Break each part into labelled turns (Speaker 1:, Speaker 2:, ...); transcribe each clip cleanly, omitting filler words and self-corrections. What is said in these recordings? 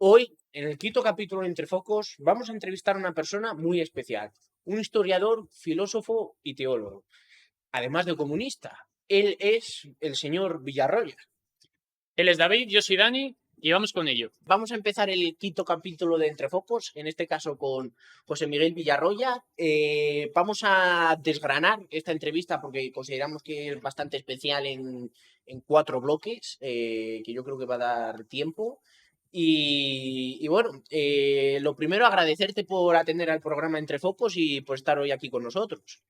Speaker 1: Hoy, en el quinto capítulo de Entre Focos, vamos a entrevistar a una persona muy especial, un historiador, filósofo y teólogo, además de comunista. Él es el señor Villarroya.
Speaker 2: Él es David, yo soy Dani y vamos con ello.
Speaker 1: Vamos a empezar el quinto capítulo de Entre Focos, en este caso con José Miguel Villarroya. Vamos a desgranar esta entrevista porque consideramos que es bastante especial en 4 bloques, que yo creo que va a dar tiempo. Y bueno, lo primero, agradecerte por atender al programa Entre Focos y por estar hoy aquí con nosotros.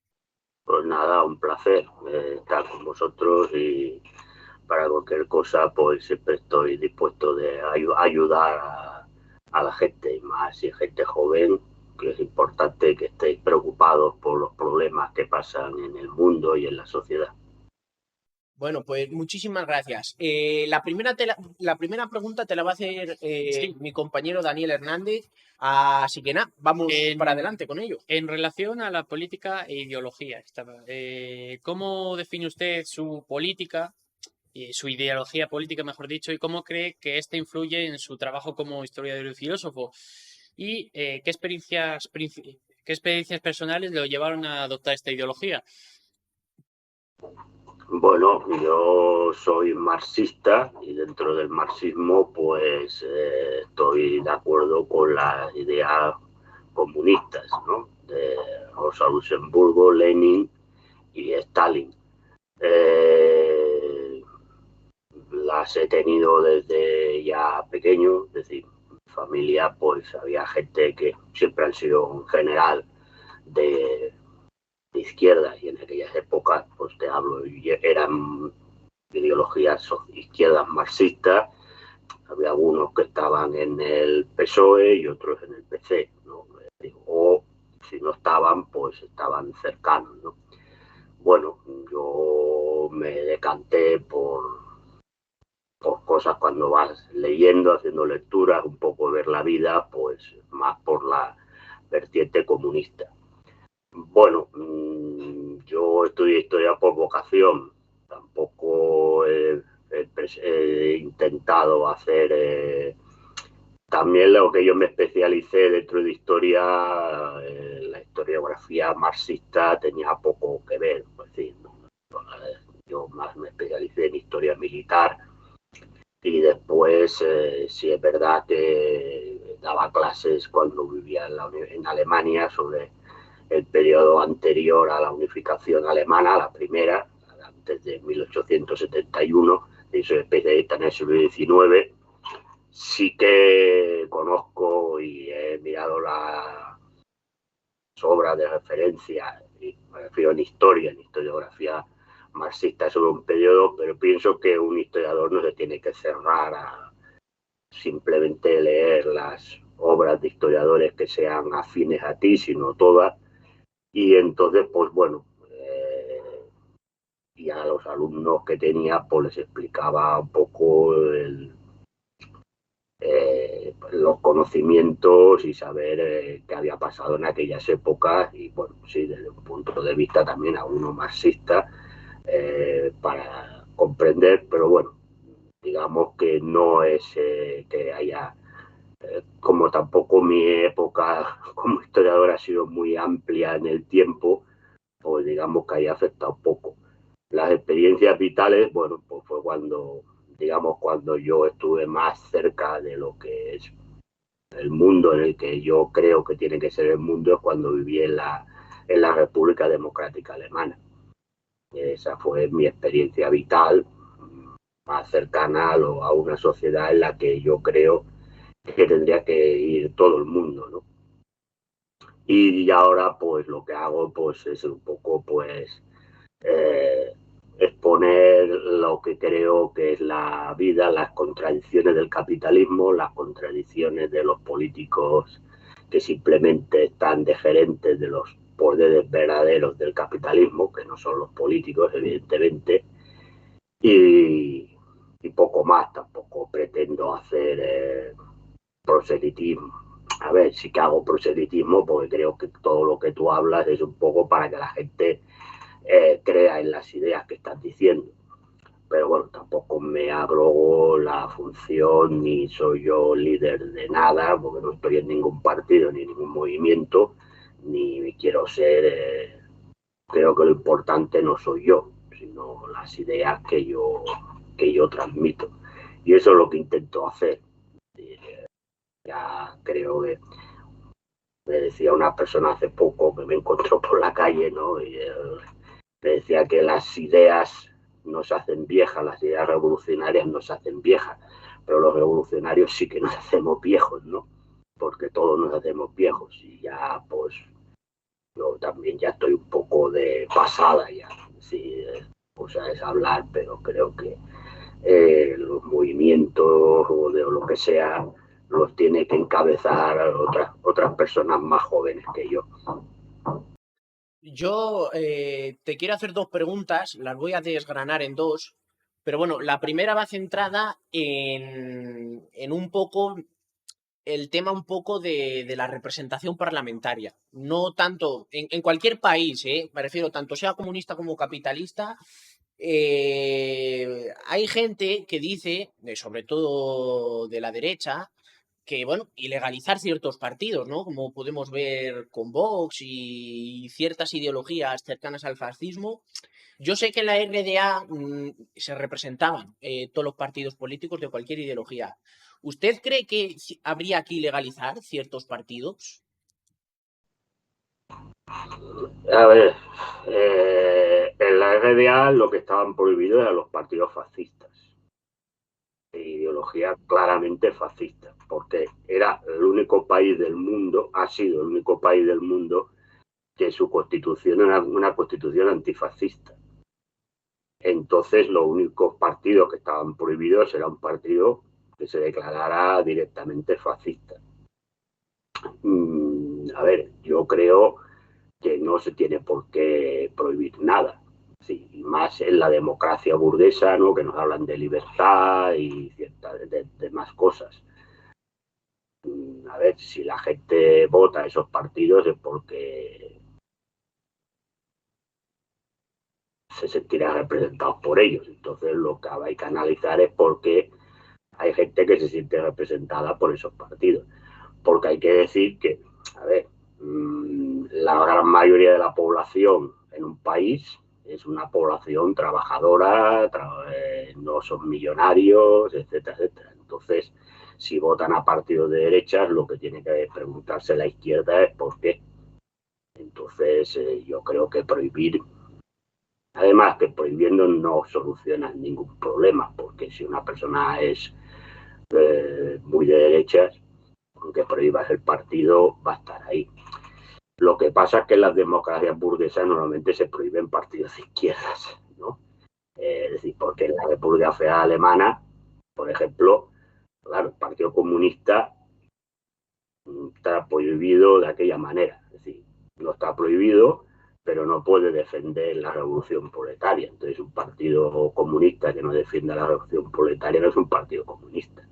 Speaker 3: Pues nada, un placer estar con vosotros y para cualquier cosa pues siempre estoy dispuesto de ayudar a la gente, y más si es gente joven, que es importante que estéis preocupados por los problemas que pasan en el mundo y en la sociedad.
Speaker 1: Bueno, pues muchísimas gracias. La primera pregunta te la va a hacer
Speaker 2: Sí.
Speaker 1: mi compañero Daniel Hernández, así que nada, vamos para
Speaker 2: En,
Speaker 1: adelante con ello.
Speaker 2: en relación a la política e ideología, ¿cómo define usted su política, su ideología política, mejor dicho, y cómo cree que ésta influye en su trabajo como historiador y filósofo? ¿Y qué experiencias personales lo llevaron a adoptar esta ideología?
Speaker 3: Bueno, yo soy marxista y dentro del marxismo pues estoy de acuerdo con las ideas comunistas, ¿no? De Rosa Luxemburgo, Lenin y Stalin. Eh, las he tenido desde ya pequeño, es decir, en mi familia pues había gente que siempre han sido en general de izquierda, y en aquellas épocas pues te hablo, eran ideologías izquierdas marxistas. Había algunos que estaban en el PSOE y otros en el PC, ¿no? O si no estaban, pues estaban cercanos, ¿no? Bueno, yo me decanté por cosas cuando vas leyendo, haciendo lecturas, un poco ver la vida, pues más por la vertiente comunista. Bueno, yo estudié historia por vocación, tampoco he intentado hacer también lo que yo me especialicé dentro de historia, la historiografía marxista tenía poco que ver, es decir, yo más me especialicé en historia militar y después sí es verdad que daba clases cuando vivía en Alemania sobre el periodo anterior a la unificación alemana, la primera, antes de 1871, y soy especialista en el siglo XIX. Sí que conozco y he mirado las obras de referencia, y me refiero en historia, en historiografía marxista sobre un periodo, pero pienso que un historiador no se tiene que cerrar a simplemente leer las obras de historiadores que sean afines a ti, sino todas. Y entonces, pues bueno, y a los alumnos que tenía, pues les explicaba un poco los conocimientos y saber qué había pasado en aquellas épocas. Y bueno, sí, desde un punto de vista también a uno marxista, para comprender, pero bueno, digamos que no es que haya, como tampoco mi época como historiador ha sido muy amplia en el tiempo, pues digamos que haya afectado poco. Las experiencias vitales, bueno, pues fue cuando, digamos, cuando yo estuve más cerca de lo que es el mundo en el que yo creo que tiene que ser el mundo, es cuando viví en la República Democrática Alemana. Esa fue mi experiencia vital más cercana a una sociedad en la que yo creo que tendría que ir todo el mundo, ¿no? Y ahora pues lo que hago pues es un poco pues eh, exponer lo que creo que es la vida, las contradicciones del capitalismo, las contradicciones de los políticos que simplemente están deferentes de los poderes verdaderos del capitalismo, que no son los políticos, evidentemente, y, y poco más. Tampoco pretendo hacer proselitismo. A ver, sí que hago proselitismo porque creo que todo lo que tú hablas es un poco para que la gente crea en las ideas que estás diciendo. pero bueno, tampoco me abrogo la función ni soy yo líder de nada, porque no estoy en ningún partido ni en ningún movimiento, ni quiero ser, creo que lo importante no soy yo, sino las ideas que yo transmito. Y eso es lo que intento hacer. Ya creo que me decía una persona hace poco que me encontró por la calle, ¿no? Y me decía que las ideas no se hacen viejas, las ideas revolucionarias no se hacen viejas, pero los revolucionarios sí que nos hacemos viejos, ¿no? Porque todos nos hacemos viejos y ya, pues, yo también ya estoy un poco de pasada ya. Sí, cosa es hablar, pero creo que los movimientos o de lo que sea los tiene que encabezar otras personas más jóvenes que yo.
Speaker 1: Yo te quiero hacer dos preguntas, las voy a desgranar en dos, pero bueno, la primera va centrada en un poco el tema un poco de la representación parlamentaria. No tanto, en cualquier país, me refiero, tanto sea comunista como capitalista, hay gente que dice, sobre todo de la derecha, que, bueno, ilegalizar ciertos partidos, ¿no? Como podemos ver con Vox y ciertas ideologías cercanas al fascismo. Yo sé que en la RDA se representaban todos los partidos políticos de cualquier ideología. ¿Usted cree que habría que ilegalizar ciertos partidos?
Speaker 3: A ver, en la RDA lo que estaban prohibidos eran los partidos fascistas, de ideología claramente fascista, porque era el único país del mundo, ha sido el único país del mundo que su constitución era una constitución antifascista. Entonces, los únicos partidos que estaban prohibidos era un partido que se declarara directamente fascista. A ver, yo creo que no se tiene por qué prohibir nada. Sí, y más en la democracia burguesa, ¿no? Que nos hablan de libertad y ciertas de más cosas. A ver, si la gente vota a esos partidos es porque se sentirá representados por ellos. Entonces, lo que hay que analizar es por qué hay gente que se siente representada por esos partidos. Porque hay que decir que, a ver, la gran mayoría de la población en un país es una población trabajadora, no son millonarios, etcétera, etcétera. Entonces, si votan a partidos de derechas, lo que tiene que preguntarse la izquierda es por qué. Entonces, yo creo que prohibir, además que prohibiendo no soluciona ningún problema, porque si una persona es muy de derechas, aunque prohíbas el partido, va a estar ahí. Lo que pasa es que en las democracias burguesas normalmente se prohíben partidos de izquierdas, ¿no? Es decir, porque en la República Federal Alemana, por ejemplo, claro, el Partido Comunista está prohibido de aquella manera. Es decir, no está prohibido, pero no puede defender la revolución proletaria. Entonces, un partido comunista que no defienda la revolución proletaria no es un partido comunista.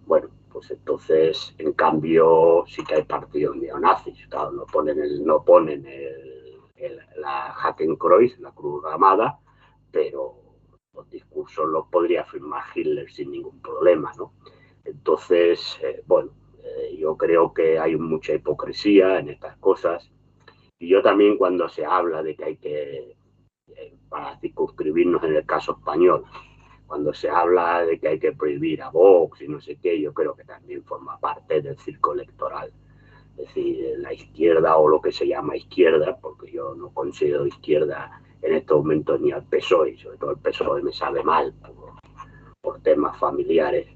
Speaker 3: Bueno, pues entonces, en cambio, sí que hay partidos neonazis. Claro, no ponen la Hakenkreuz, la cruz ramada, pero los discursos los podría firmar Hitler sin ningún problema, ¿no? Entonces, bueno, yo creo que hay mucha hipocresía en estas cosas. Y yo también cuando se habla de que hay que, para circunscribirnos en el caso español, cuando se habla de que hay que prohibir a Vox y no sé qué, yo creo que también forma parte del circo electoral. Es decir, la izquierda o lo que se llama izquierda, porque yo no considero izquierda en estos momentos ni al PSOE, y sobre todo el PSOE me sabe mal por temas familiares,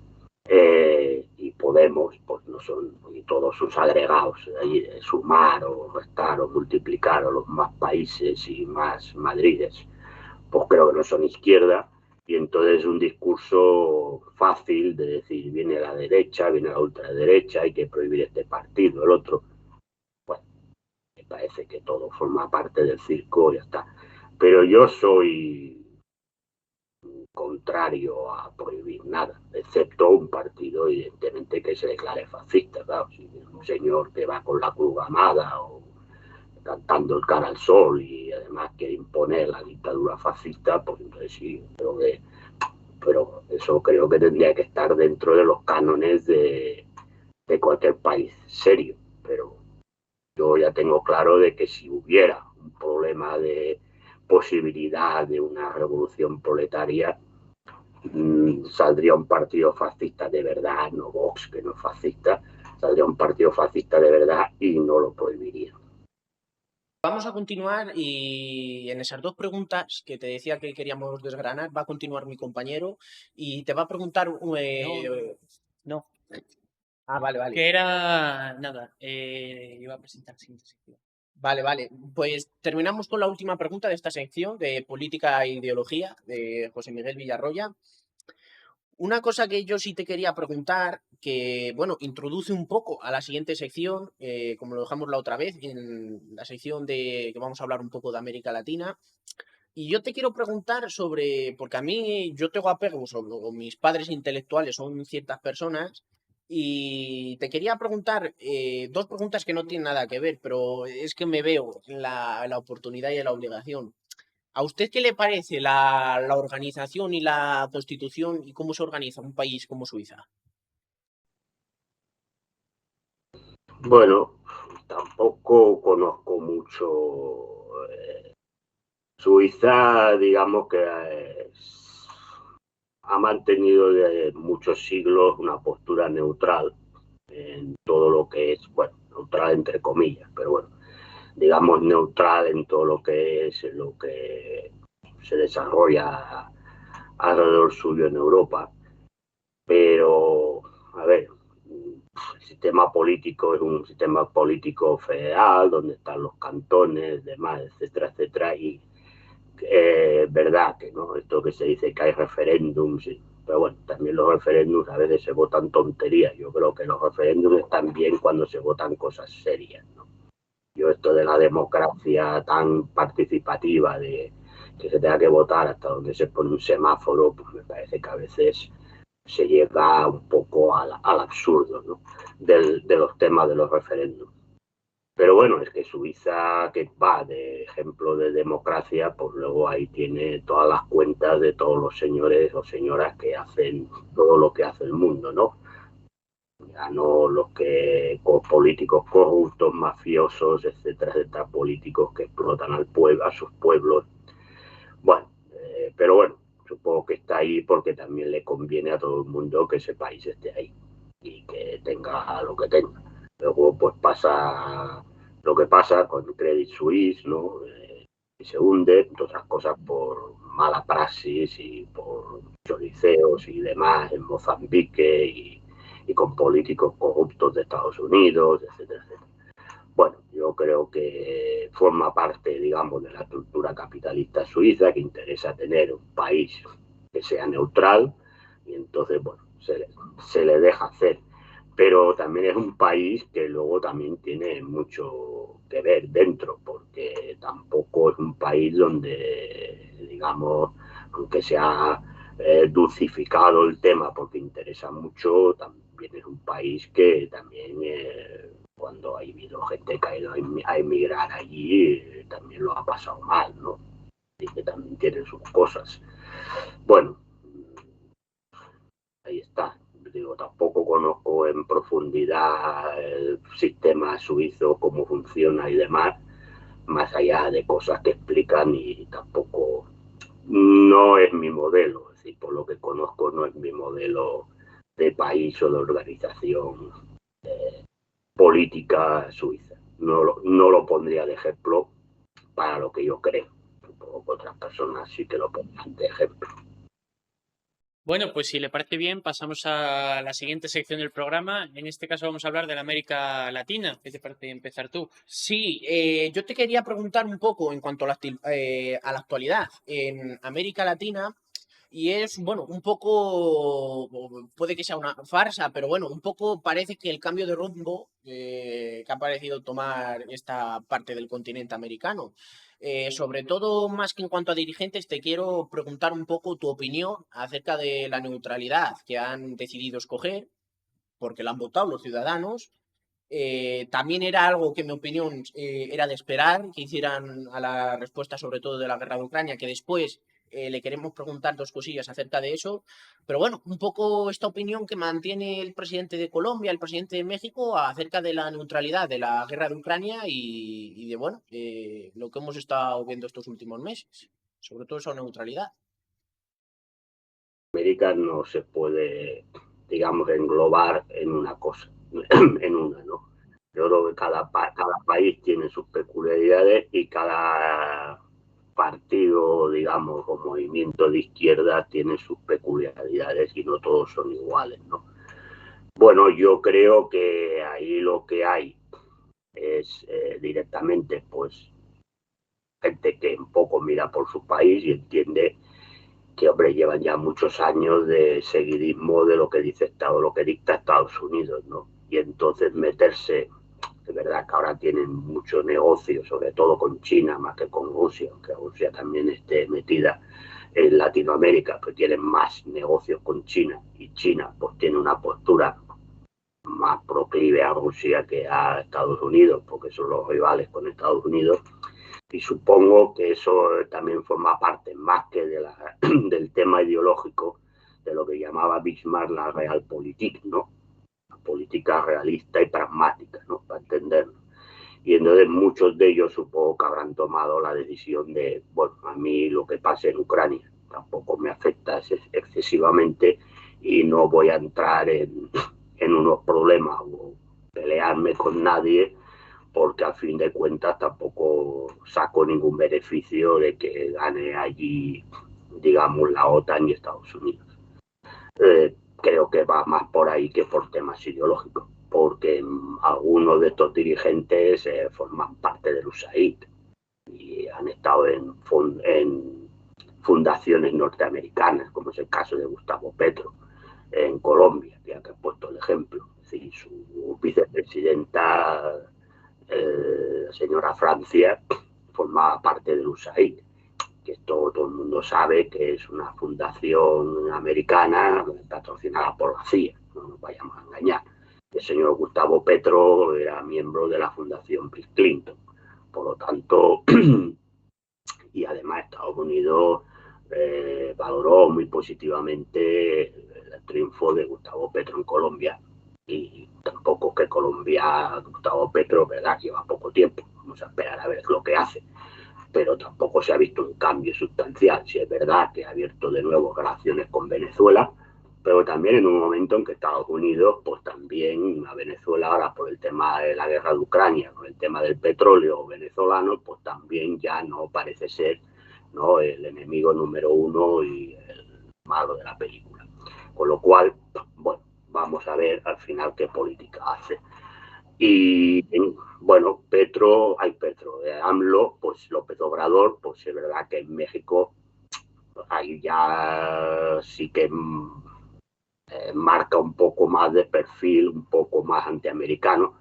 Speaker 3: y Podemos, pues no son, y todos sus agregados, ahí, sumar o restar o multiplicar o los más países y más Madrides, pues creo que no son izquierda. Y entonces un discurso fácil de decir, viene la derecha, viene la ultraderecha, hay que prohibir este partido, el otro. Bueno, me parece que todo forma parte del circo y ya está. Pero yo soy contrario a prohibir nada, excepto un partido, evidentemente, que se declare fascista. Claro, si es un señor que va con la cruz amada o cantando el cara al sol y además quiere imponer la dictadura fascista, pues entonces sí, creo que pero eso creo que tendría que estar dentro de los cánones de cualquier país serio. Pero yo ya tengo claro de que si hubiera un problema de posibilidad de una revolución proletaria, saldría un partido fascista de verdad, no Vox, que no es fascista, saldría un partido fascista de verdad y no lo prohibiría.
Speaker 1: Vamos a continuar y en esas dos preguntas que te decía que queríamos desgranar, va a continuar mi compañero y te va a preguntar...
Speaker 2: No,
Speaker 1: vale, vale.
Speaker 2: que era nada, iba a presentar la siguiente sección.
Speaker 1: Vale. Pues terminamos con la última pregunta de esta sección de política e ideología de José Miguel Villarroya. Una cosa que yo sí te quería preguntar, que, bueno, introduce un poco a la siguiente sección, como lo dejamos la otra vez, en la sección de que vamos a hablar un poco de América Latina. Y yo te quiero preguntar sobre, porque a mí yo tengo apego sobre, o mis padres intelectuales son ciertas personas, y te quería preguntar dos preguntas que no tienen nada que ver, pero es que me veo en la oportunidad y en la obligación. ¿A usted qué le parece la organización y la constitución y cómo se organiza un país como Suiza?
Speaker 3: Bueno, tampoco conozco mucho Suiza, digamos que ha mantenido de muchos siglos una postura neutral en todo lo que es, bueno, neutral entre comillas, pero bueno, digamos neutral en todo lo que es lo que se desarrolla alrededor suyo en Europa. Pero, a ver, el sistema político es un sistema político federal donde están los cantones, demás, etcétera, etcétera, y verdad que no, esto que se dice que hay referéndums, pero bueno, también los referéndums a veces se votan tonterías. Yo creo que los referéndums están bien cuando se votan cosas serias, ¿no? Yo esto de la democracia tan participativa, de que se tenga que votar hasta donde se pone un semáforo, pues me parece que a veces se llega un poco al absurdo, ¿no? De los temas de los referéndums. Pero bueno, es que Suiza, que va de ejemplo de democracia, pues luego ahí tiene todas las cuentas de todos los señores o señoras que hacen todo lo que hace el mundo, ¿no? Ya no los que políticos corruptos, mafiosos, etcétera, etcétera, políticos que explotan al pueblo, a sus pueblos. Bueno, pero bueno, supongo que está ahí porque también le conviene a todo el mundo que ese país esté ahí y que tenga lo que tenga. Luego pues pasa lo que pasa con Credit Suisse, ¿no? Y se hunde, entre otras cosas por mala praxis y por choriceos y demás en Mozambique y con políticos corruptos de Estados Unidos, etcétera, etcétera. Bueno, yo creo que forma parte, digamos, de la estructura capitalista suiza, que interesa tener un país que sea neutral y entonces, bueno, se le deja hacer. Pero también es un país que luego también tiene mucho que ver dentro, porque tampoco es un país donde, digamos, aunque se ha dulcificado el tema porque interesa mucho, también es un país que también cuando ha habido gente que ha ido a emigrar allí, también lo ha pasado mal, ¿no? Y que también tienen sus cosas. Bueno, ahí está. Digo, tampoco conozco en profundidad el sistema suizo, cómo funciona y demás, más allá de cosas que explican y tampoco no es mi modelo, es decir, por lo que conozco no es mi modelo de país o de organización política suiza. No lo pondría de ejemplo para lo que yo creo. Supongo que otras personas sí que lo pondrán de ejemplo.
Speaker 2: Bueno, pues si le parece bien, pasamos a la siguiente sección del programa. En este caso vamos a hablar de la América Latina. ¿Qué te parece empezar tú?
Speaker 1: Sí, yo te quería preguntar un poco en cuanto a la actualidad en América Latina. Y es, bueno, un poco, puede que sea una farsa, pero bueno, un poco parece que el cambio de rumbo que ha parecido tomar esta parte del continente americano. Sobre todo, más que en cuanto a dirigentes, te quiero preguntar un poco tu opinión acerca de la neutralidad que han decidido escoger, porque la han votado los ciudadanos. También era algo que, en mi opinión, era de esperar que hicieran a la respuesta, sobre todo de la guerra de Ucrania, que después le queremos preguntar dos cosillas acerca de eso. Pero bueno, un poco esta opinión que mantiene el presidente de Colombia, el presidente de México, acerca de la neutralidad de la guerra de Ucrania y de, bueno, lo que hemos estado viendo estos últimos meses. Sobre todo esa neutralidad.
Speaker 3: América no se puede, digamos, englobar en una cosa, en una, ¿no? Yo creo que cada país tiene sus peculiaridades y cada partido, digamos, o movimiento de izquierda tiene sus peculiaridades y no todos son iguales, ¿no? Bueno, yo creo que ahí lo que hay es directamente, pues, gente que un poco mira por su país y entiende que, hombre, llevan ya muchos años de seguidismo de lo que dice Estado, lo que dicta Estados Unidos, ¿no? Y entonces meterse, de verdad que ahora tienen mucho negocio, sobre todo con China más que con Rusia, aunque Rusia también esté metida en Latinoamérica, pues tienen más negocios con China, y China pues tiene una postura más proclive a Rusia que a Estados Unidos, porque son los rivales con Estados Unidos. Y supongo que eso también forma parte, más que del tema ideológico, de lo que llamaba Bismarck la realpolitik, ¿no? La política realista y pragmática, ¿no? Para entenderlo. Y entonces muchos de ellos supongo que habrán tomado la decisión de, bueno, a mí lo que pase en Ucrania tampoco me afecta excesivamente y no voy a entrar en unos problemas o pelearme con nadie, porque al fin de cuentas tampoco saco ningún beneficio de que gane allí, digamos, la OTAN y Estados Unidos. Creo que va más por ahí que por temas ideológicos, porque algunos de estos dirigentes forman parte del USAID y han estado en fundaciones norteamericanas, como es el caso de Gustavo Petro en Colombia, que ha puesto el ejemplo. Es decir, su vicepresidenta, la señora Francia, formaba parte del USAID, que todo el mundo sabe que es una fundación americana patrocinada por la CIA, no nos vayamos a engañar. El señor Gustavo Petro era miembro de la fundación Bill Clinton, por lo tanto, y además Estados Unidos valoró muy positivamente el triunfo de Gustavo Petro en Colombia, y tampoco que Colombia, Gustavo Petro, verdad, lleva poco tiempo, vamos a esperar a ver lo que hace, pero tampoco se ha visto un cambio sustancial. Si es verdad que ha abierto de nuevo relaciones con Venezuela, pero también en un momento en que Estados Unidos, pues también a Venezuela ahora por el tema de la guerra de Ucrania, con el tema del petróleo venezolano, pues también ya no parece ser, ¿no?, el enemigo número uno y el malo de la película. Con lo cual, bueno, vamos a ver al final qué política hace. Y bueno, AMLO, pues López Obrador, pues es verdad que en México ahí ya sí que marca un poco más de perfil, un poco más antiamericano,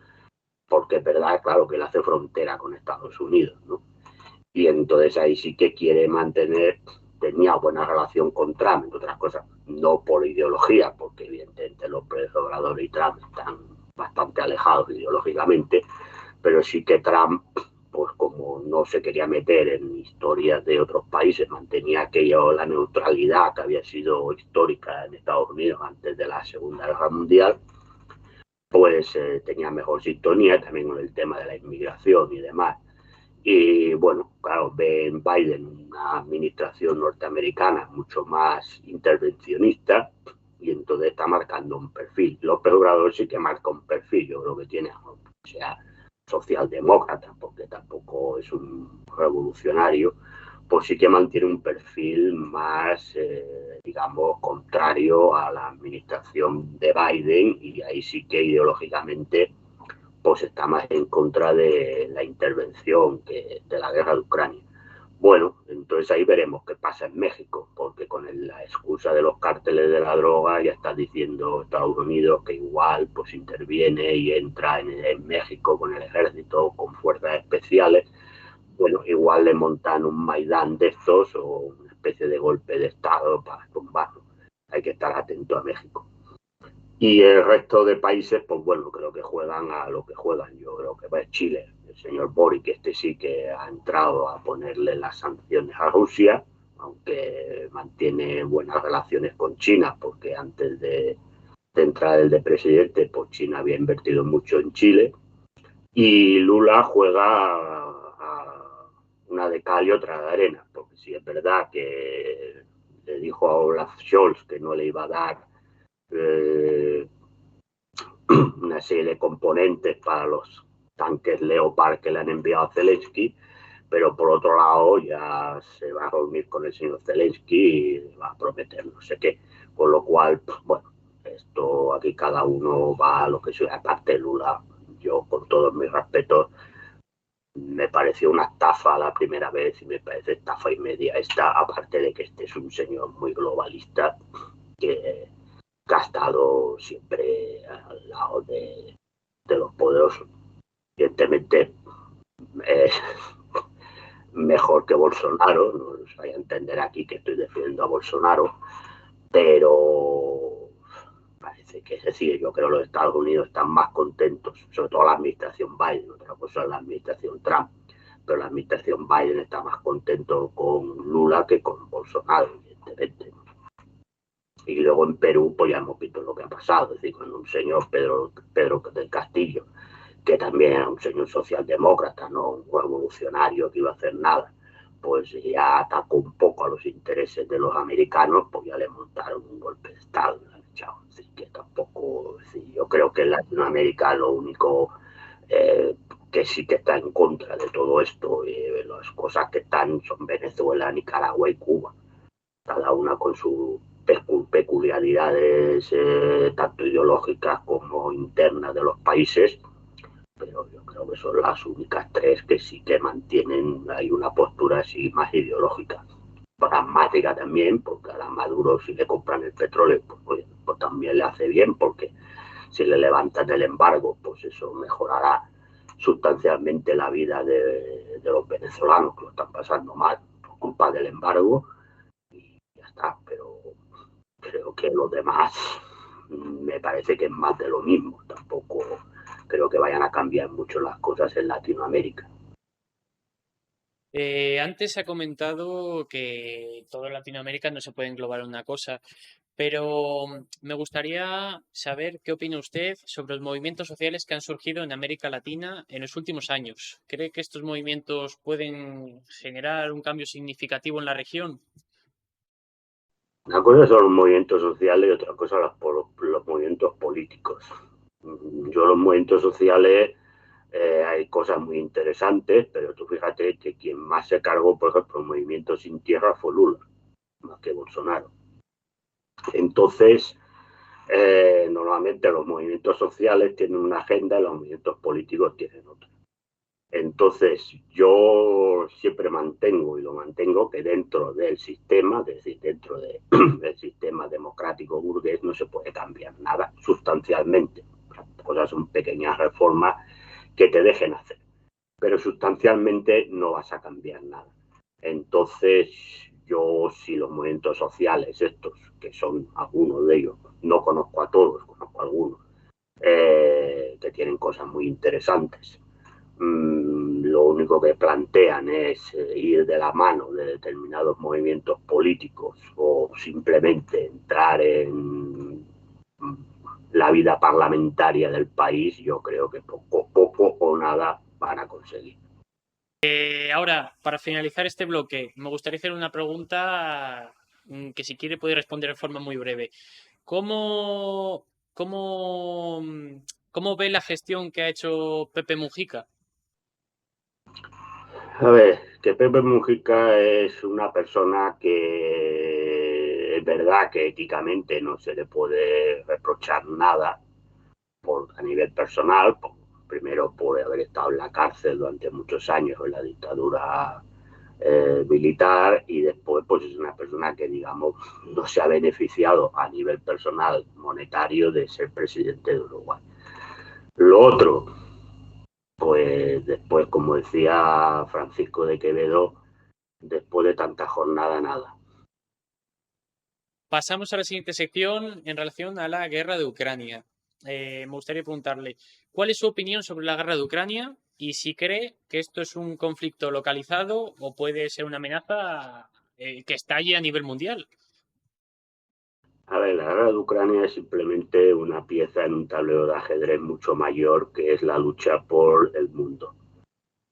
Speaker 3: porque es verdad, claro, que él hace frontera con Estados Unidos, ¿no? Y entonces ahí sí que quiere mantener, tenía buena relación con Trump, entre otras cosas, no por ideología, porque evidentemente López Obrador y Trump están bastante alejados ideológicamente, pero sí que Trump, pues como no se quería meter en historias de otros países, mantenía aquello, la neutralidad que había sido histórica en Estados Unidos antes de la Segunda Guerra Mundial, pues tenía mejor sintonía también con el tema de la inmigración y demás. Y bueno, claro, ve en Biden una administración norteamericana mucho más intervencionista, y entonces está marcando un perfil. López Obrador sí que marca un perfil, yo creo que tiene, o sea, socialdemócrata, porque tampoco es un revolucionario, pues sí que mantiene un perfil más, digamos, contrario a la administración de Biden, y ahí sí que ideológicamente pues está más en contra de la intervención de la guerra de Ucrania. Bueno, entonces ahí veremos qué pasa en México, porque con la excusa de los cárteles de la droga ya está diciendo Estados Unidos que igual pues interviene y entra en México con el ejército, con fuerzas especiales. Bueno, igual le montan un Maidán de estos o una especie de golpe de Estado para tumbarlo. Hay que estar atento a México. Y el resto de países, pues bueno, creo que juegan a lo que juegan. Yo creo que va a Chile. El señor Boric, este sí que ha entrado a ponerle las sanciones a Rusia, aunque mantiene buenas relaciones con China, porque antes de entrar el de presidente, pues China había invertido mucho en Chile, y Lula juega a una de cal y otra de arena, porque si es verdad que le dijo a Olaf Scholz que no le iba a dar una serie de componentes para los tanques Leopard que le han enviado a Zelensky, pero por otro lado ya se va a reunir con el señor Zelensky y va a prometer no sé qué, con lo cual, pues, bueno, esto aquí cada uno va a lo que sea. Aparte de Lula, yo con todos mis respetos, me pareció una estafa la primera vez y me parece estafa y media esta, aparte de que este es un señor muy globalista que ha estado siempre al lado de los poderosos. Evidentemente, eh, mejor que Bolsonaro, no os vaya a entender aquí que estoy defendiendo a Bolsonaro, pero parece que es decir, yo creo que los Estados Unidos están más contentos, sobre todo la administración Biden, otra cosa es la administración Trump, pero la administración Biden está más contento con Lula que con Bolsonaro, evidentemente. Y luego en Perú, pues ya hemos visto lo que ha pasado, es decir, con un señor Pedro del Castillo, que también era un señor socialdemócrata, no un revolucionario que iba a hacer nada, pues ya atacó un poco a los intereses de los americanos, pues ya le montaron un golpe de Estado, le han echado. Así que tampoco, sí, yo creo que en Latinoamérica lo único que sí que está en contra de todo esto, las cosas que están son Venezuela, Nicaragua y Cuba, cada una con sus peculiaridades tanto ideológicas como internas de los países, pero yo creo que son las únicas tres que sí que mantienen hay una postura así más ideológica, pragmática también, porque a la Maduro si le compran el petróleo, pues también le hace bien, porque si le levantan el embargo, pues eso mejorará sustancialmente la vida de los venezolanos que lo están pasando mal por culpa del embargo, y ya está. Pero creo que los demás me parece que es más de lo mismo, tampoco creo que vayan a cambiar mucho las cosas en Latinoamérica.
Speaker 2: Antes se ha comentado que todo Latinoamérica no se puede englobar en una cosa, pero me gustaría saber qué opina usted sobre los movimientos sociales que han surgido en América Latina en los últimos años. ¿Cree que estos movimientos pueden generar un cambio significativo en la región?
Speaker 3: Una cosa son los movimientos sociales y otra cosa los movimientos políticos. Yo los movimientos sociales hay cosas muy interesantes, pero tú fíjate que quien más se cargó, por ejemplo, el movimiento sin tierra fue Lula, más que Bolsonaro. Entonces, normalmente los movimientos sociales tienen una agenda y los movimientos políticos tienen otra. Entonces, yo siempre mantengo y lo mantengo que dentro del sistema, es decir, dentro del sistema democrático burgués, no se puede cambiar nada sustancialmente. Las cosas son pequeñas reformas que te dejen hacer, pero sustancialmente no vas a cambiar nada. Entonces, yo si los movimientos sociales estos, que son algunos de ellos, no conozco a todos, conozco a algunos, que tienen cosas muy interesantes. Lo único que plantean es ir de la mano de determinados movimientos políticos o simplemente entrar en la vida parlamentaria del país, yo creo que poco o nada van a conseguir.
Speaker 2: Ahora, para finalizar este bloque, me gustaría hacer una pregunta que si quiere puede responder de forma muy breve. ¿Cómo, cómo, cómo ve la gestión que ha hecho Pepe Mujica?
Speaker 3: A ver, que Pepe Mujica es una persona que es verdad que éticamente no se le puede reprochar nada a nivel personal, primero por haber estado en la cárcel durante muchos años en la dictadura militar, y después pues es una persona que digamos no se ha beneficiado a nivel personal monetario de ser presidente de Uruguay. Lo otro, pues después, como decía Francisco de Quevedo, después de tanta jornada, nada.
Speaker 2: Pasamos a la siguiente sección en relación a la guerra de Ucrania. Me gustaría preguntarle, ¿cuál es su opinión sobre la guerra de Ucrania y si cree que esto es un conflicto localizado o puede ser una amenaza que estalle a nivel mundial.
Speaker 3: A ver, la guerra de Ucrania es simplemente una pieza en un tablero de ajedrez mucho mayor, que es la lucha por el mundo,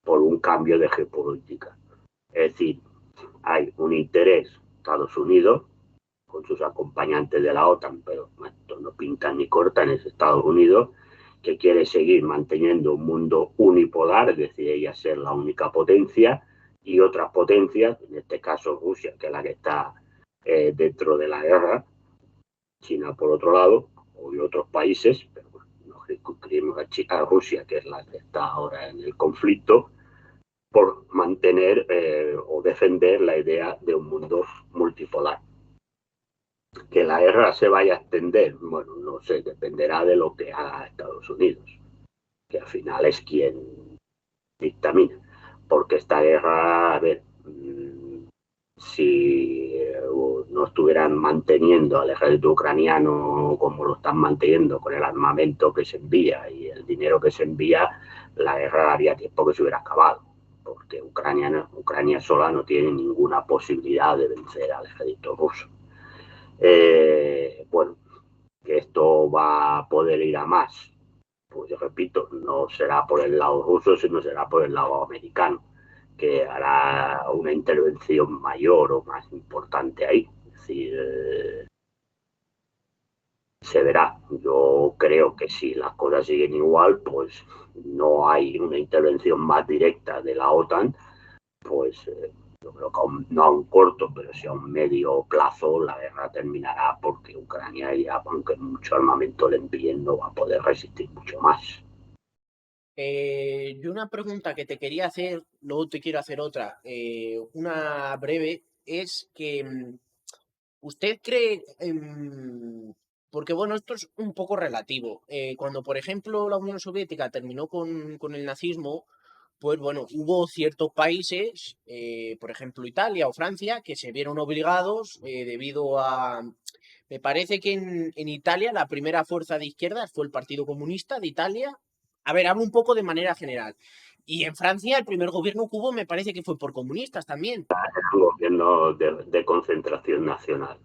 Speaker 3: por un cambio de geopolítica. Es decir, hay un interés, Estados Unidos, con sus acompañantes de la OTAN, pero esto no pinta ni corta, en ese Estados Unidos, que quiere seguir manteniendo un mundo unipolar, es decir, ella ser la única potencia, y otras potencias, en este caso Rusia, que es la que está dentro de la guerra, China por otro lado, y otros países, pero bueno, nos circunscribimos a Rusia, que es la que está ahora en el conflicto, por mantener o defender la idea de un mundo multipolar. Que la guerra se vaya a extender, bueno, no sé, dependerá de lo que haga Estados Unidos, que al final es quien dictamina. Porque esta guerra, a ver, si no estuvieran manteniendo al ejército ucraniano como lo están manteniendo con el armamento que se envía y el dinero que se envía, la guerra haría tiempo que se hubiera acabado, porque Ucrania sola no tiene ninguna posibilidad de vencer al ejército ruso. Bueno, que esto va a poder ir a más, pues yo repito, no será por el lado ruso, sino será por el lado americano, que hará una intervención mayor o más importante ahí. Es decir, se verá. Yo creo que si las cosas siguen igual, pues no hay una intervención más directa de la OTAN, pues yo creo que no a un corto, pero sí a un medio plazo la guerra terminará, porque Ucrania ya, aunque mucho armamento le envíen, no va a poder resistir mucho más.
Speaker 1: Yo una pregunta que te quería hacer, luego te quiero hacer otra, una breve, es que ¿usted cree, porque bueno, esto es un poco relativo, cuando por ejemplo la Unión Soviética terminó con el nazismo, pues bueno, hubo ciertos países, por ejemplo Italia o Francia, que se vieron obligados debido a... Me parece que en Italia la primera fuerza de izquierdas fue el Partido Comunista de Italia. A ver, hablo un poco de manera general. Y en Francia el primer gobierno que hubo me parece que fue por comunistas también.
Speaker 3: Un gobierno de concentración nacional,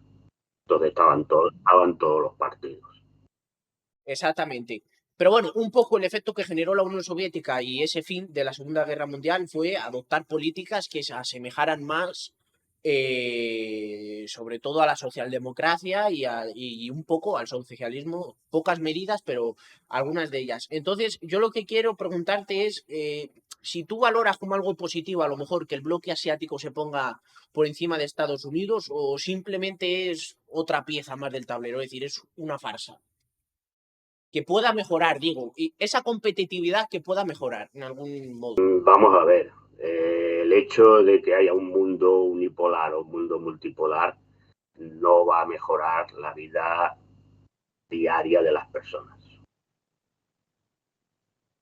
Speaker 3: donde estaban todos los partidos.
Speaker 1: Exactamente. Pero bueno, un poco el efecto que generó la Unión Soviética y ese fin de la Segunda Guerra Mundial fue adoptar políticas que se asemejaran más, sobre todo a la socialdemocracia y un poco al socialismo, pocas medidas, pero algunas de ellas. Entonces, yo lo que quiero preguntarte es, si tú valoras como algo positivo a lo mejor que el bloque asiático se ponga por encima de Estados Unidos o simplemente es otra pieza más del tablero, es decir, es una farsa que pueda mejorar, digo, y esa competitividad que pueda mejorar en algún modo.
Speaker 3: Vamos a ver, el hecho de que haya un mundo unipolar o un mundo multipolar no va a mejorar la vida diaria de las personas.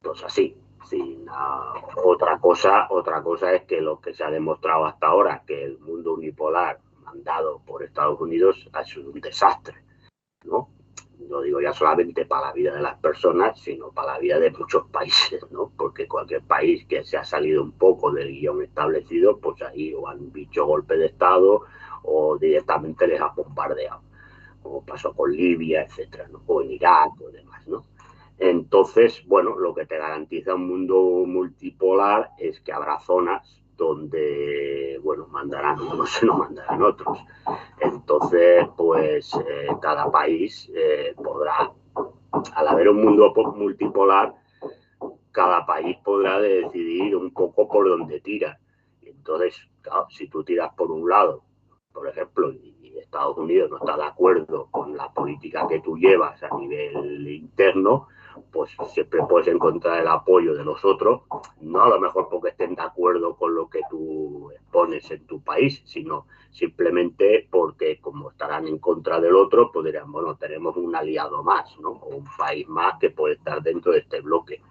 Speaker 3: Pues así, sin otra cosa es que lo que se ha demostrado hasta ahora, que el mundo unipolar mandado por Estados Unidos ha sido un desastre, ¿no? No digo ya solamente para la vida de las personas, sino para la vida de muchos países, ¿no? Porque cualquier país que se ha salido un poco del guión establecido, pues ahí o han dicho golpe de Estado o directamente les ha bombardeado, como pasó con Libia, etcétera, ¿no? O en Irak o demás, ¿no? Entonces, bueno, lo que te garantiza un mundo multipolar es que habrá zonas donde, bueno, mandarán unos y no mandarán otros. Entonces, pues cada país podrá, al haber un mundo multipolar, cada país podrá decidir un poco por dónde tira. Entonces, claro, si tú tiras por un lado, por ejemplo, y Estados Unidos no está de acuerdo con la política que tú llevas a nivel interno, pues siempre puedes encontrar el apoyo de los otros, no a lo mejor porque estén de acuerdo con lo que tú pones en tu país, sino simplemente porque como estarán en contra del otro, pues dirán, bueno, tenemos un aliado más, ¿no? O un país más que puede estar dentro de este bloque.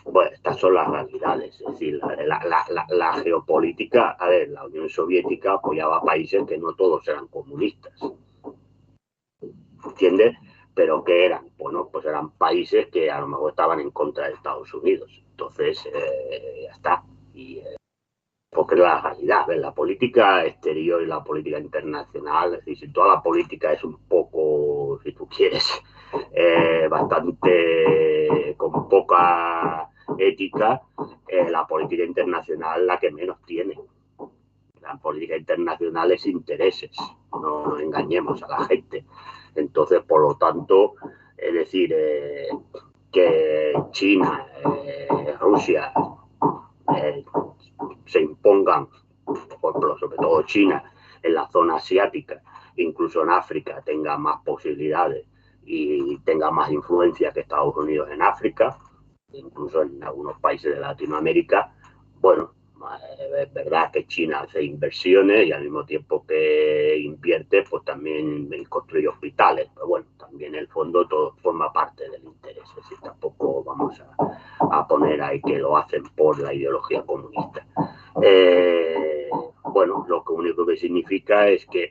Speaker 3: Bueno, estas son las realidades, es decir, la geopolítica, a ver, la Unión Soviética apoyaba a países que no todos eran comunistas, ¿entiendes? Pero que eran, bueno, pues eran países que a lo mejor estaban en contra de Estados Unidos, entonces ya está. Y porque es la realidad. ¿Ves? La política exterior y la política internacional, es decir, si toda la política es un poco, si tú quieres, bastante con poca ética, la política internacional la que menos tiene. La política internacional es intereses, no nos engañemos a la gente. Entonces, por lo tanto, es decir, que China, Rusia, eh, se impongan, por ejemplo, sobre todo China, en la zona asiática, incluso en África, tenga más posibilidades y tenga más influencia que Estados Unidos en África, incluso en algunos países de Latinoamérica. Bueno, es verdad que China hace inversiones y al mismo tiempo que invierte, pues también construye hospitales. Pero bueno, también en el fondo todo forma parte del interés. Es decir, tampoco vamos a poner ahí que lo hacen por la ideología comunista. Bueno, lo único que significa es que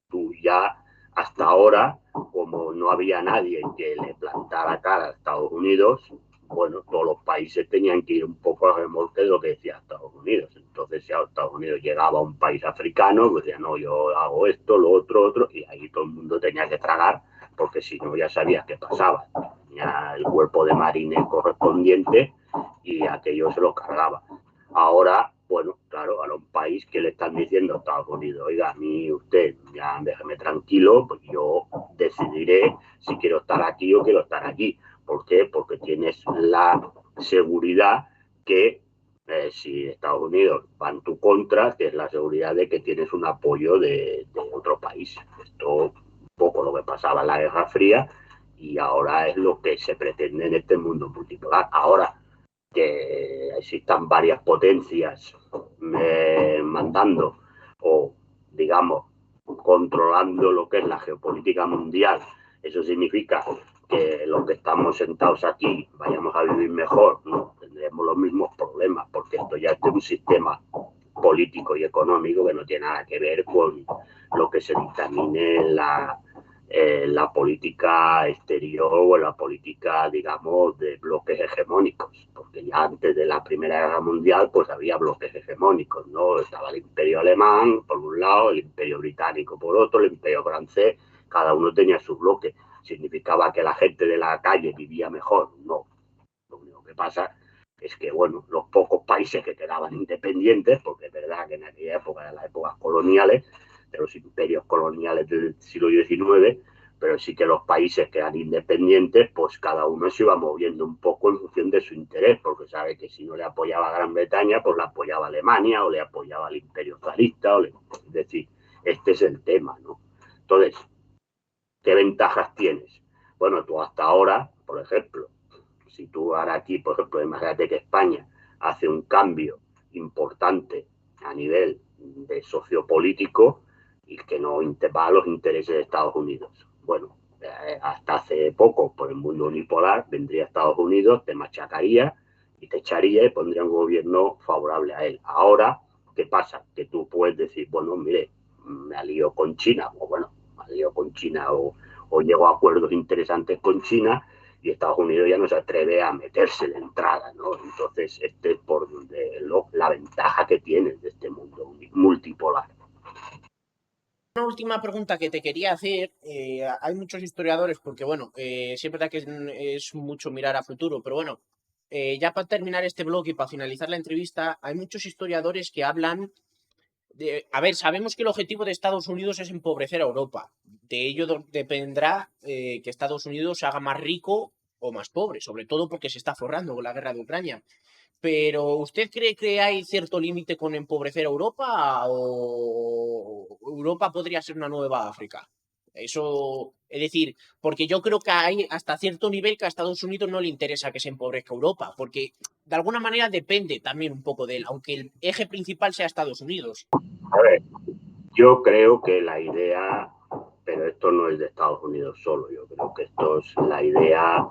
Speaker 3: tú ya hasta ahora, como no había nadie que le plantara cara a Estados Unidos, bueno, todos los países tenían que ir un poco a remolque de lo que decía Estados Unidos. Entonces, si a Estados Unidos llegaba a un país africano, pues decía, no, yo hago esto, lo otro, y ahí todo el mundo tenía que tragar, porque si no, ya sabías qué pasaba. Tenía el cuerpo de marines correspondiente y aquello se lo cargaba. Ahora, bueno, claro, a un país que le están diciendo a Estados Unidos, oiga, a mí usted, ya déjeme tranquilo, pues yo decidiré si quiero estar aquí o quiero estar allí. ¿Por qué? Porque tienes la seguridad que si Estados Unidos va en tu contra, tienes la seguridad de que tienes un apoyo de otro país. Esto un poco lo que pasaba en la Guerra Fría y ahora es lo que se pretende en este mundo multipolar. Ahora, que existan varias potencias mandando o, digamos, controlando lo que es la geopolítica mundial. Eso significa que los que estamos sentados aquí vayamos a vivir mejor, no tendremos los mismos problemas, porque esto ya es de un sistema político y económico que no tiene nada que ver con lo que se dictamine en la política exterior o en la política, digamos, de bloques hegemónicos, porque ya antes de la Primera Guerra Mundial pues había bloques hegemónicos, ¿no? Estaba el Imperio Alemán por un lado, el Imperio Británico por otro, el Imperio Francés, cada uno tenía su bloque. ¿Significaba que la gente de la calle vivía mejor? No. Lo único que pasa es que, bueno, los pocos países que quedaban independientes, porque es verdad que en aquella época, en las épocas coloniales, de los imperios coloniales del siglo XIX, pero sí que los países que eran independientes, pues cada uno se iba moviendo un poco en función de su interés, porque sabe que si no le apoyaba a Gran Bretaña, pues le apoyaba a Alemania o le apoyaba al imperio zarista, es decir, este es el tema, ¿no? Entonces, ¿qué ventajas tienes? Bueno, tú hasta ahora, por ejemplo, si tú ahora aquí, por ejemplo, imagínate que España hace un cambio importante a nivel de sociopolítico y que no va a los intereses de Estados Unidos. Bueno, hasta hace poco, por el mundo unipolar, vendría Estados Unidos, te machacaría y te echaría y pondría un gobierno favorable a él. Ahora, ¿qué pasa? Que tú puedes decir, bueno, mire, me alío con China, o bueno, me alío con China o llego a acuerdos interesantes con China y Estados Unidos ya no se atreve a meterse de entrada, ¿no? Entonces, este es por la ventaja que tiene de este mundo multipolar.
Speaker 1: Una última pregunta que te quería hacer. Hay muchos historiadores, porque bueno, sí es verdad que es mucho mirar a futuro, pero bueno, ya para terminar este blog y para finalizar la entrevista, hay muchos historiadores que hablan a ver, sabemos que el objetivo de Estados Unidos es empobrecer a Europa. De ello dependerá que Estados Unidos se haga más rico o más pobre, sobre todo porque se está forrando con la guerra de Ucrania. Pero ¿usted cree que hay cierto límite con empobrecer a Europa o Europa podría ser una nueva África? Eso, es decir, porque yo creo que hay hasta cierto nivel que a Estados Unidos no le interesa que se empobrezca Europa, porque de alguna manera depende también un poco de él, aunque el eje principal sea Estados Unidos.
Speaker 3: A ver, yo creo que la idea, pero esto no es de Estados Unidos solo, yo creo que esto es la idea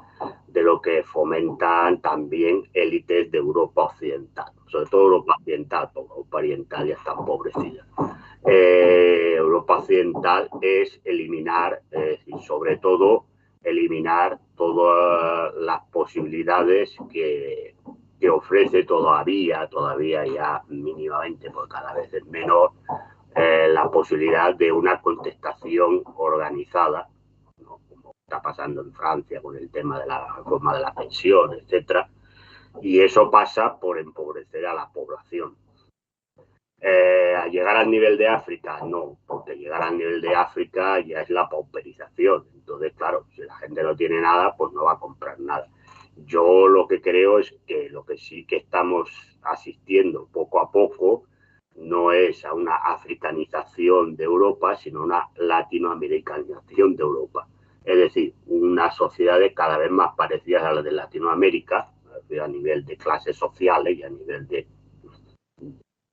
Speaker 3: de lo que fomentan también élites de Europa Occidental, sobre todo Europa Occidental, porque Europa Oriental ya está empobrecida. Europa Occidental es eliminar, y sobre todo eliminar todas las posibilidades que ofrece todavía ya mínimamente, porque cada vez es menor, la posibilidad de una contestación organizada, ¿no? Como está pasando en Francia con el tema de la reforma de la pensión, etcétera, y eso pasa por empobrecer a la población. ¿A llegar al nivel de África? No, porque llegar al nivel de África ya es la pauperización. Entonces, claro, si la gente no tiene nada, pues no va a comprar nada. Yo lo que creo es que lo que sí que estamos asistiendo poco a poco no es a una africanización de Europa, sino una latinoamericanización de Europa. Es decir, unas sociedades cada vez más parecidas a las de Latinoamérica, a nivel de clases sociales y a nivel de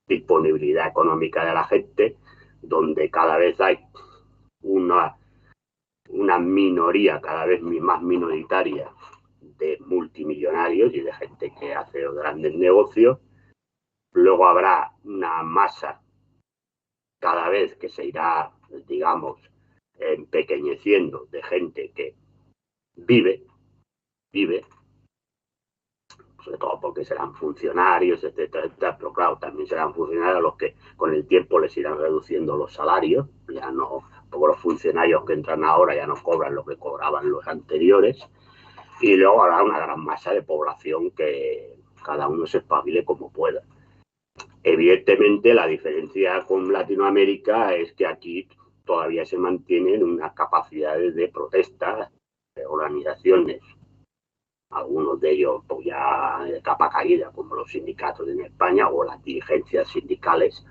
Speaker 3: disponibilidad económica de la gente, donde cada vez hay una minoría cada vez más minoritaria de multimillonarios y de gente que hace grandes negocios. Luego habrá una masa cada vez que se irá, digamos, empequeñeciendo de gente que vive, sobre todo porque serán funcionarios, etcétera, etcétera, pero claro, también serán funcionarios a los que con el tiempo les irán reduciendo los salarios, ya no, porque los funcionarios que entran ahora ya no cobran lo que cobraban los anteriores, y luego habrá una gran masa de población que cada uno se espabile como pueda. Evidentemente, la diferencia con Latinoamérica es que aquí todavía se mantienen unas capacidades de protesta, de organizaciones, algunos de ellos pues ya de capa caída, como los sindicatos en España o las dirigencias sindicales,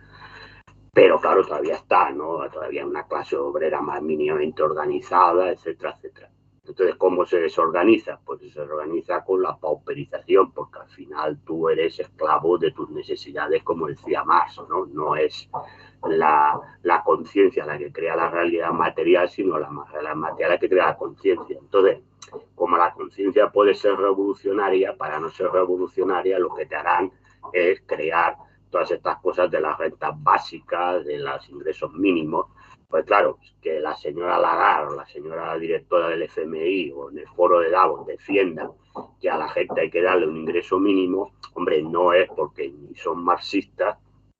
Speaker 3: pero claro, todavía está, ¿no? Todavía una clase obrera más mínimamente organizada, etcétera, etcétera. Entonces, ¿cómo se desorganiza? Pues se organiza con la pauperización, porque al final tú eres esclavo de tus necesidades, como decía Marx, ¿no? No es la conciencia la que crea la realidad material, sino la material la que crea la conciencia. Entonces, como la conciencia puede ser revolucionaria, para no ser revolucionaria, lo que te harán es crear todas estas cosas de las rentas básicas, de los ingresos mínimos. Pues claro, que la señora Lagarde o la señora directora del FMI o en el foro de Davos defiendan que a la gente hay que darle un ingreso mínimo, hombre, no es porque ni son marxistas,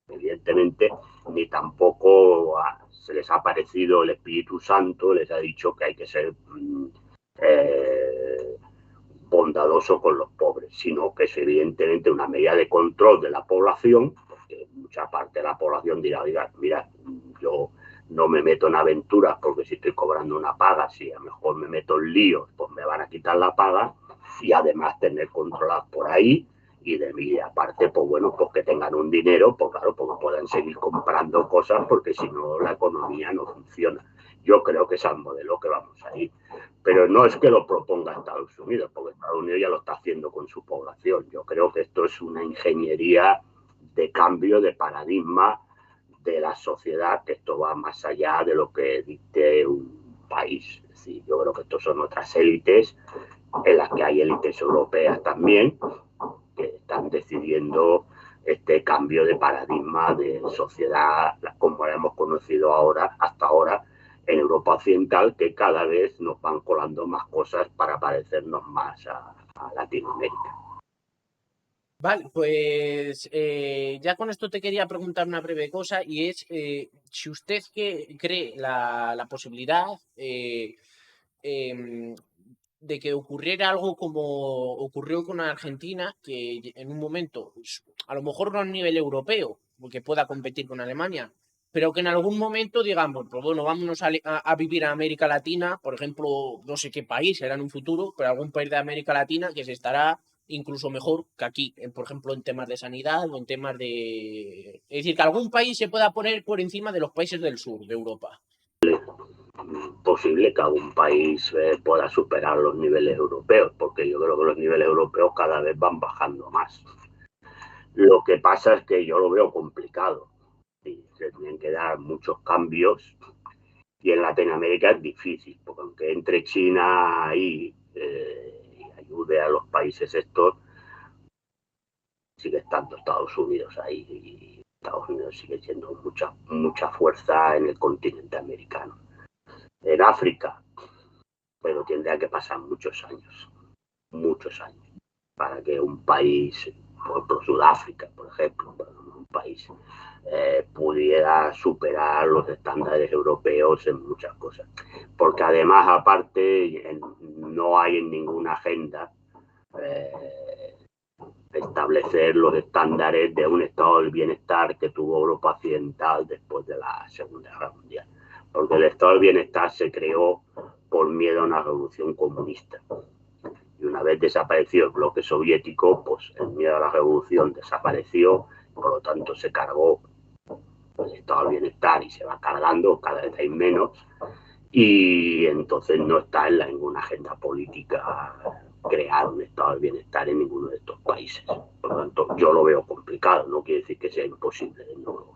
Speaker 3: evidentemente, ni tampoco se les ha parecido el Espíritu Santo, les ha dicho que hay que ser bondadoso con los pobres, sino que es evidentemente una medida de control de la población, porque mucha parte de la población dirá, mira, yo no me meto en aventuras porque si estoy cobrando una paga, si a lo mejor me meto en líos, pues me van a quitar la paga, y además tener controladas por ahí, y de mí aparte, pues bueno, pues que tengan un dinero, pues claro, pues puedan seguir comprando cosas, porque si no la economía no funciona. Yo creo que es al modelo que vamos a ir. Pero no es que lo proponga Estados Unidos, porque Estados Unidos ya lo está haciendo con su población. Yo creo que esto es una ingeniería de cambio de paradigma de la sociedad, que esto va más allá de lo que dicte un país. Es decir, yo creo que estos son otras élites, en las que hay élites europeas también, que están decidiendo este cambio de paradigma de sociedad como la hemos conocido ahora, hasta ahora, en Europa Occidental, que cada vez nos van colando más cosas para parecernos más a Latinoamérica.
Speaker 1: Vale, pues ya con esto te quería preguntar una breve cosa y es si usted cree la posibilidad de que ocurriera algo como ocurrió con Argentina, que en un momento, a lo mejor no a nivel europeo, porque pueda competir con Alemania, pero que en algún momento digamos, pues bueno, vámonos a vivir a América Latina, por ejemplo, no sé qué país será en un futuro, pero algún país de América Latina que se estará incluso mejor que aquí, por ejemplo, en temas de sanidad o en temas de... Es decir, que algún país se pueda poner por encima de los países del sur de Europa.
Speaker 3: Posible que algún país pueda superar los niveles europeos, porque yo creo que los niveles europeos cada vez van bajando más. Lo que pasa es que yo lo veo complicado y se tienen que dar muchos cambios, y en Latinoamérica es difícil, porque aunque entre China ahí y ayude a los países estos, sigue estando Estados Unidos ahí, y Estados Unidos sigue siendo mucha fuerza en el continente americano. En África, pero tendría que pasar muchos años, para que un país por ejemplo, Sudáfrica, por ejemplo, un país, pudiera superar los estándares europeos en muchas cosas. Porque además, aparte, no hay en ninguna agenda establecer los estándares de un estado del bienestar que tuvo Europa Occidental después de la Segunda Guerra Mundial. Porque el estado del bienestar se creó por miedo a una revolución comunista. Y una vez desapareció el bloque soviético, pues el miedo a la revolución desapareció, por lo tanto se cargó el estado del bienestar y se va cargando, cada vez hay menos, y entonces no está en ninguna agenda política crear un estado del bienestar en ninguno de estos países. Por lo tanto, yo lo veo complicado, no quiere decir que sea imposible, de nuevo.